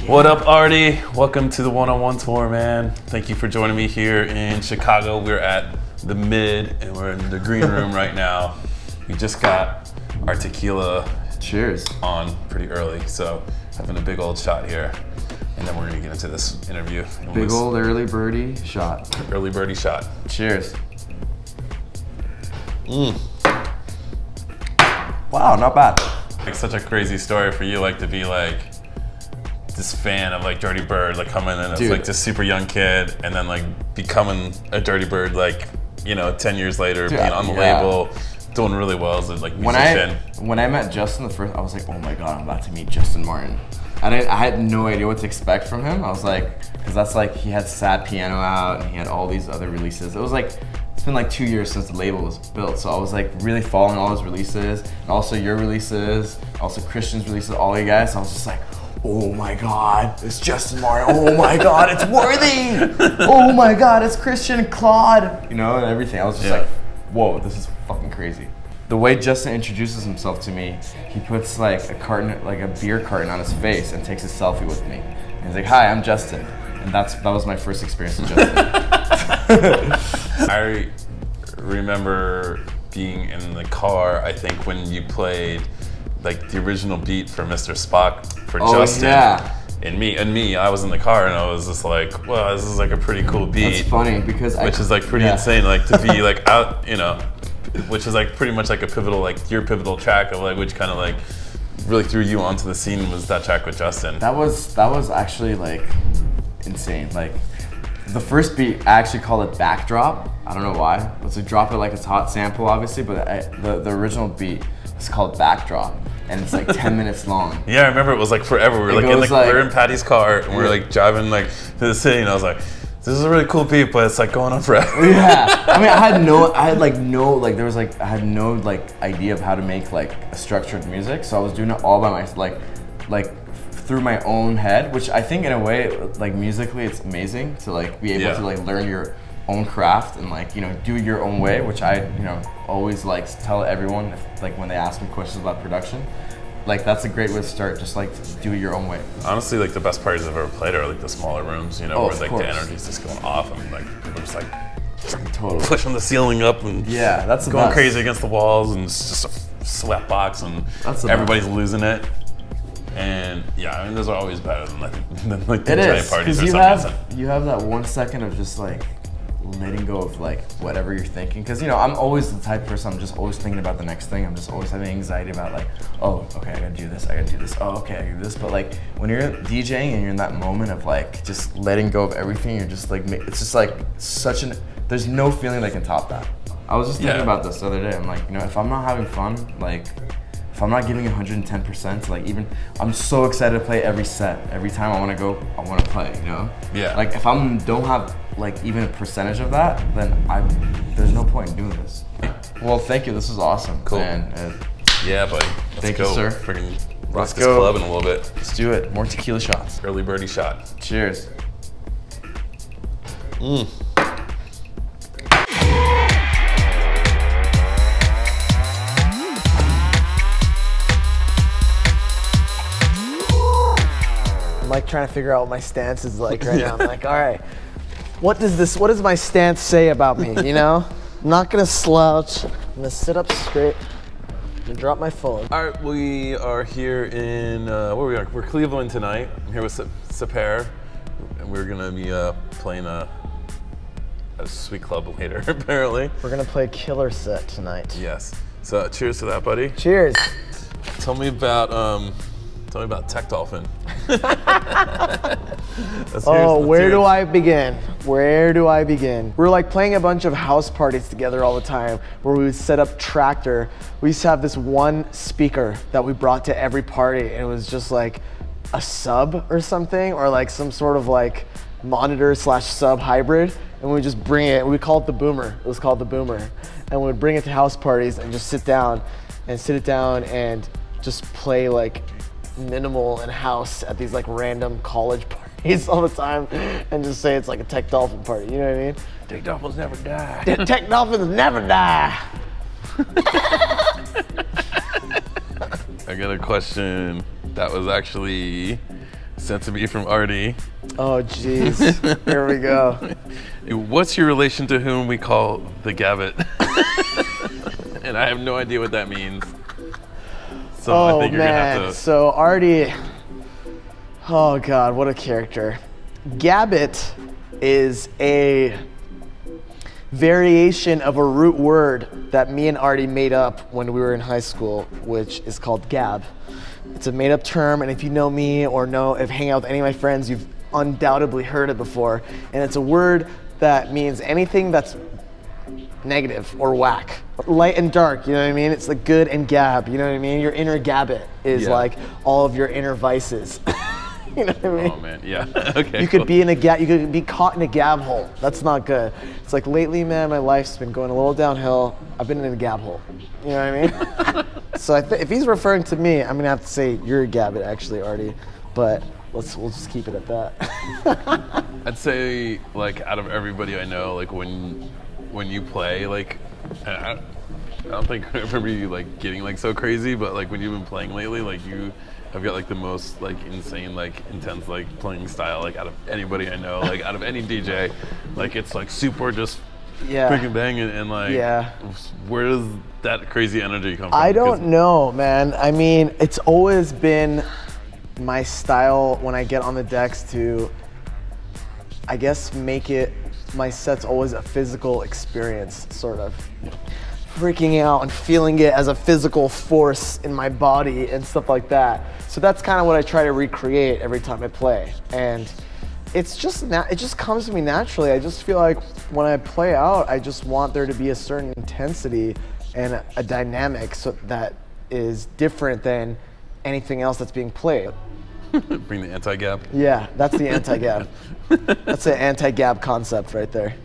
What up, Artie? Welcome to the one-on-one tour, man. Thank you for joining me here in Chicago. We're at the Mid, and we're in the green room right now. We just got our tequila Cheers on pretty early, so having a big old shot here. And then we're gonna get into this interview. Big old early birdie shot. Early birdie shot. Cheers. Wow, not bad. Like such a crazy story for you, like to be like this fan of like Dirtybird, like coming in as like this super young kid, and then like becoming a Dirtybird, like 10 years later, being on the label, doing really well as a like musician. When I met Justin the first, I was like, oh my god, I'm about to meet Justin Martin. I had no idea what to expect from him. I was like, because that's like he had Sad Piano out and he had all these other releases. It was like it's been like 2 years since the label was built, so I was like really following all his releases and also your releases, also Christian's releases, all you guys. So I was just like, oh my god, it's Justin Martin. Oh my god, it's Worthy. Oh my god, it's Christian Claude. And everything. I was just like, whoa, this is fucking crazy. The way Justin introduces himself to me, he puts like a beer carton on his face and takes a selfie with me. And he's like, hi, I'm Justin. And that was my first experience with Justin. I remember being in the car, I think when you played like the original beat for Mr. Spock for Justin. And me, I was in the car and I was just like, well, this is like a pretty cool beat. That's funny because which is like pretty insane, like to be like out, which is like pretty much like a pivotal, like your pivotal track of like which kind of like really threw you onto the scene was that track with Justin. That was actually like insane. Like the first beat, I actually call it Backdrop. I don't know why. It's like drop it like it's hot sample, obviously, but the original beat is called Backdrop. And it's like 10 minutes long. Yeah, I remember it was like forever. We were we're in Patty's car and we're like driving like to the city, and I was like, this is a really cool beat, but it's like going on forever. Yeah, I mean, I had no idea of how to make like a structured music, so I was doing it all by myself, like through my own head, which I think in a way, like musically, it's amazing to like be able to like learn your own craft and like do it your own way, which I always like tell everyone like when they ask me questions about production, like that's a great way to start, just like do it your own way. Honestly, like the best parties I've ever played are like the smaller rooms, where like the energy's just going off and like people just like totally pushing the ceiling up and that's going crazy against the walls, and it's just a sweat box and everybody's losing it. And I mean those are always better than like the giant parties or something. You have that 1 second of just like letting go of like whatever you're thinking, because I'm always the type of person, I'm just always thinking about the next thing. I'm just always having anxiety about like, oh okay, I gotta do this, oh okay, I gotta do this. But like when you're DJing and you're in that moment of like just letting go of everything, you're just like, it's just like there's no feeling that can top that. I was just thinking about this the other day. I'm like, if I'm not having fun, like if I'm not giving 110%, like even, I'm so excited to play every set. Every time I want to play, Yeah. Like if I don't have like even a percentage of that, then there's no point in doing this. Well, thank you. This is awesome. Cool. Man. Yeah, buddy. Thank you, sir. Freaking rock this club in a little bit. Let's do it. More tequila shots. Early birdie shot. Cheers. I'm like trying to figure out what my stance is like right now. I'm like, all right, what does my stance say about me, I'm not gonna slouch, I'm gonna sit up straight and drop my phone. All right, we are here in, we're Cleveland tonight. I'm here with Sepehr, and we're gonna be playing a sweet club later, apparently. We're gonna play a killer set tonight. Yes, so cheers to that, buddy. Cheers. Tell me about Tech Dolphin. Where do I begin? We're like playing a bunch of house parties together all the time where we would set up Tractor. We used to have this one speaker that we brought to every party, and it was just like a sub or something, or like some sort of like monitor / sub hybrid, and we would just bring it. We called it the Boomer. It was called the Boomer, and we would bring it to house parties and just sit it down and just play like minimal and house at these like random college parties all the time, and just say it's like a Tech Dolphin party. You know what I mean? Tech Dolphins never die. Tech Dolphins never die. I got a question that was actually sent to me from Artie. Oh, jeez. Here we go. What's your relation to whom we call the gabbit? And I have no idea what that means. So I think you're gonna have to. So Artie, oh God, what a character. Gabbit is a variation of a root word that me and Artie made up when we were in high school, which is called gab. It's a made up term, and if you know me or if hang out with any of my friends, you've undoubtedly heard it before. And it's a word that means anything that's negative or whack. Light and dark, you know what I mean? It's like good and gab, you know what I mean? Your inner gabbit is like all of your inner vices. You know what I mean? Oh man, yeah. Okay. You could be in you could be caught in a gab hole. That's not good. It's like lately, man, my life's been going a little downhill. I've been in a gab hole. You know what I mean? So if he's referring to me, I'm gonna have to say you're a gabbit, actually, Artie. But we'll just keep it at that. I'd say like out of everybody I know, like when you play, like I don't think I remember you like getting like so crazy, but like when you've been playing lately, like you have got like the most like insane, like intense like playing style like out of anybody I know, like out of any DJ. Like it's like super just freaking bang and like where does that crazy energy come from? I don't know, man. I mean, it's always been my style when I get on the decks to, I guess, make it, my set's always a physical experience, sort of. Freaking out and feeling it as a physical force in my body and stuff like that. So that's kind of what I try to recreate every time I play. And it's just, it just comes to me naturally. I just feel like when I play out, I just want there to be a certain intensity and a dynamic so that is different than anything else that's being played. Bring the anti-gab? Yeah, that's the anti-gab. That's the anti-gab concept right there.